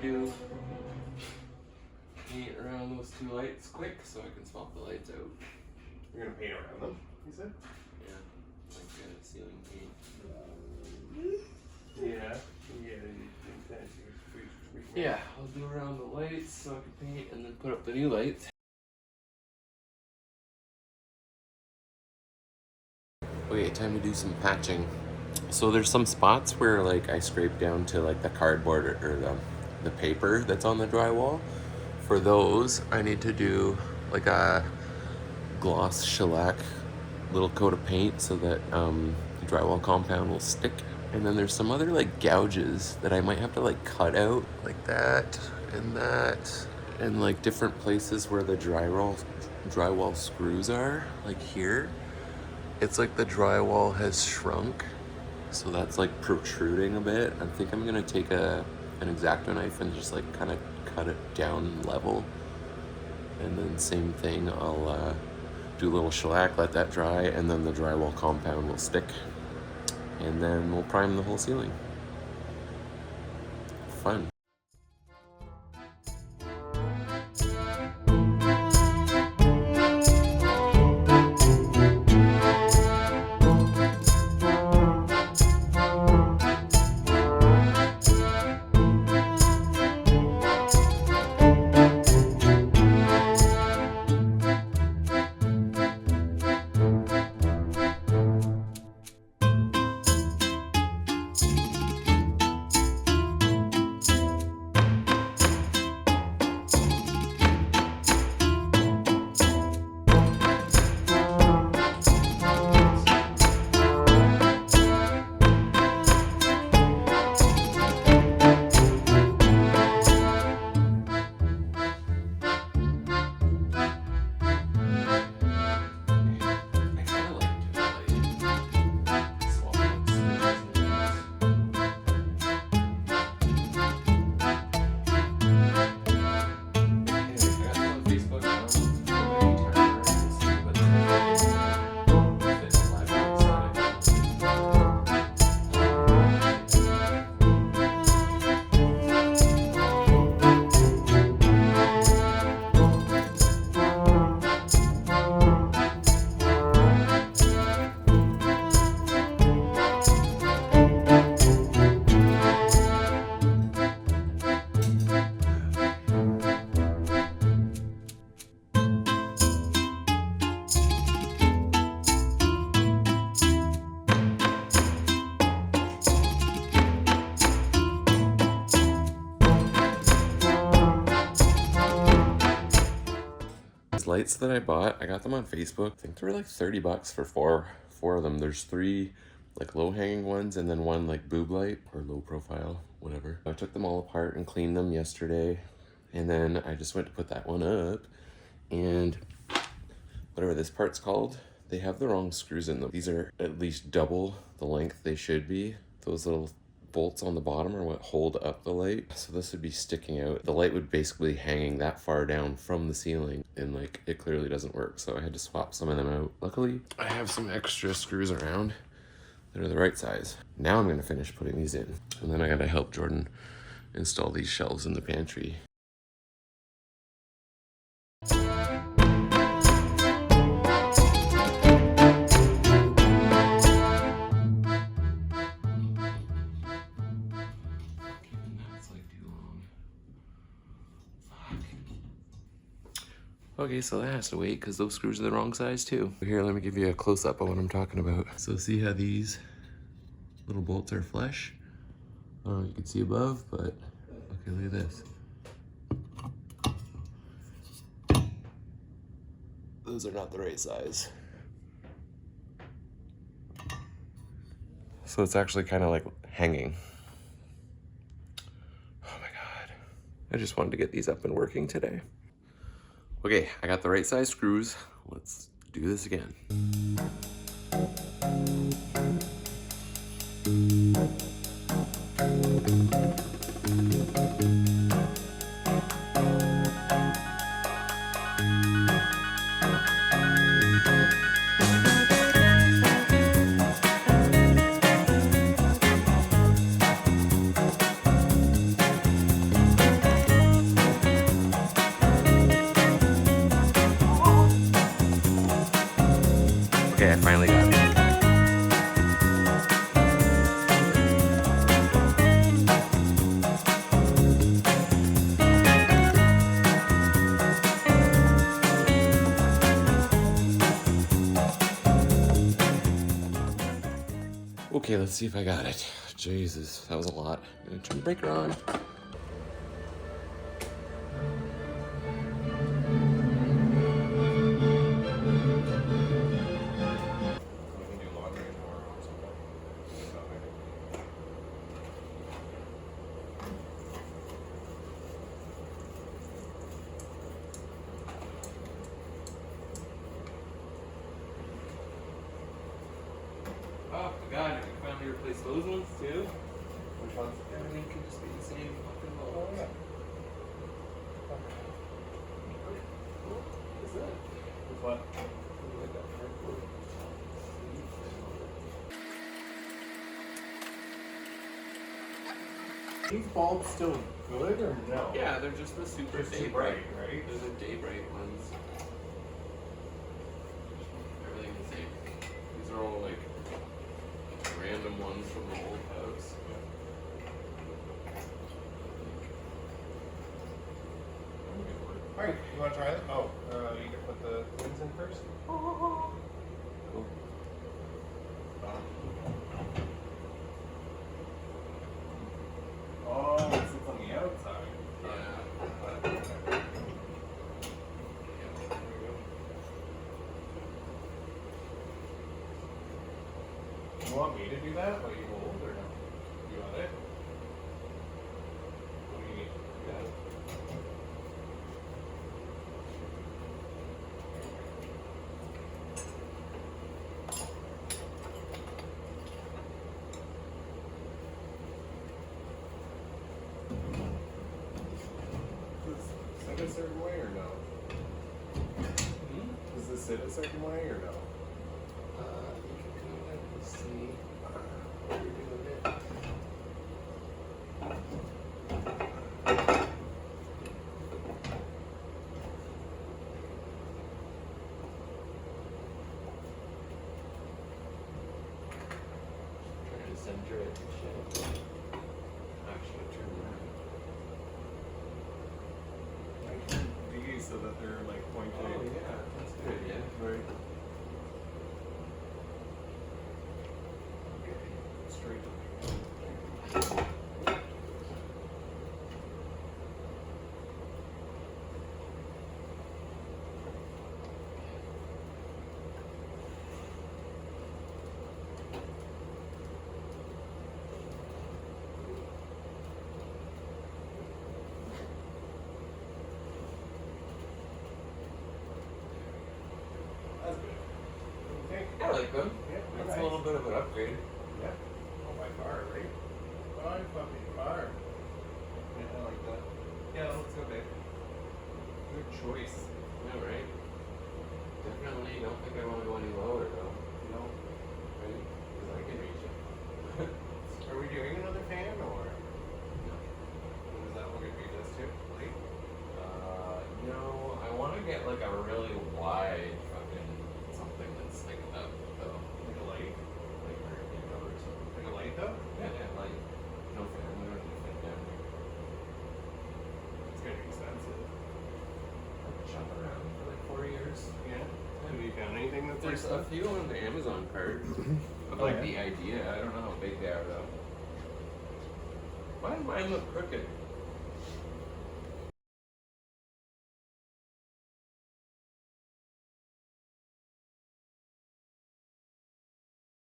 do paint around those two lights quick so I can swap the lights out. You're gonna paint around them, you said? Yeah, like ceiling paint. Yeah. Yeah, I'll do around the lights so I can paint and then put up the new lights. Okay, time to do some patching. So there's some spots where like I scrape down to like the cardboard or the paper that's on the drywall. For those, I need to do like a gloss shellac little coat of paint so that the drywall compound will stick. And then there's some other like gouges that I might have to like cut out like that and like different places where the drywall screws are, like here. It's like the drywall has shrunk, so that's like protruding a bit. I think I'm gonna take an X-Acto knife and just like kind of cut it down level. And then same thing, I'll do a little shellac, let that dry, and then the drywall compound will stick. And then we'll prime the whole ceiling. Fun. Lights that I bought, I got them on Facebook. I think they were like $30 for four of them. There's 3 like low hanging ones and then 1 like boob light or low profile, whatever. I took them all apart and cleaned them yesterday, and then I just went to put that one up, and whatever this part's called, they have the wrong screws in them. These are at least double the length they should be. Those little bolts on the bottom are what hold up the light, so this would be sticking out. The light would basically hanging that far down from the ceiling, and like it clearly doesn't work, so I had to swap some of them out. Luckily I have some extra screws around that are the right size. Now I'm gonna finish putting these in, and then I gotta help Jordan install these shelves in the pantry. Okay, so that has to wait because those screws are the wrong size too. Here, let me give you a close-up of what I'm talking about. So see how these little bolts are flush? I don't know if you can see above, but okay, look at this. Those are not the right size. So it's actually kind of like hanging. Oh my God. I just wanted to get these up and working today. Okay, I got the right size screws. Let's do this again. Okay, let's see if I got it. Jesus, that was a lot. I'm gonna turn the breaker on. We can do laundry tomorrow or something. Oh my god, I can finally replace those ones too. Which ones? Everything could just be the same fucking Oh, old. yeah. What's that? Which one? Like that cardboard. These bulbs still good or no? Yeah, they're just the super Just day too bright, bright, right? They're the day bright ones. Everything the same. These are all like random ones from the old house. Alright, you wanna try it? Oh, you can put the pins in first? Cool. Oh, it sits on the outside. Yeah. There we go. You want me to do that while you hold or no? You want it? What do you need? Yeah. Does this sit a certain way or no? Does this sit a certain way or no? You can kind of see what you're doing there. Trying to center it and shit. Actually, turn around. I turn these so that they're like pointed. Oh yeah, that's good. Yeah. Right. Straight. That's good. Okay. I like them. Yeah, It's nice. a little bit of an upgrade. Yeah. Oh, by far, right? By fucking far. Yeah, I like that. Yeah, that looks okay. Good choice. Yeah, right. Definitely don't think I want to go any lower though. No. Right? Because I can reach it. Are we doing another fan or? No. Is that what we're gonna do this too? Like? No, I want to get like a really wide fucking something that's like up though. Like a light? Like or you know or something. Like a light though? Yeah, like no fan. We don't need to fit down here. It's gonna be expensive. Shop around for like 4 years. Yeah. Have you found anything that's There's like a few on the Amazon cart of Oh, like yeah? the idea. I don't know how big they are though. Why does mine look crooked?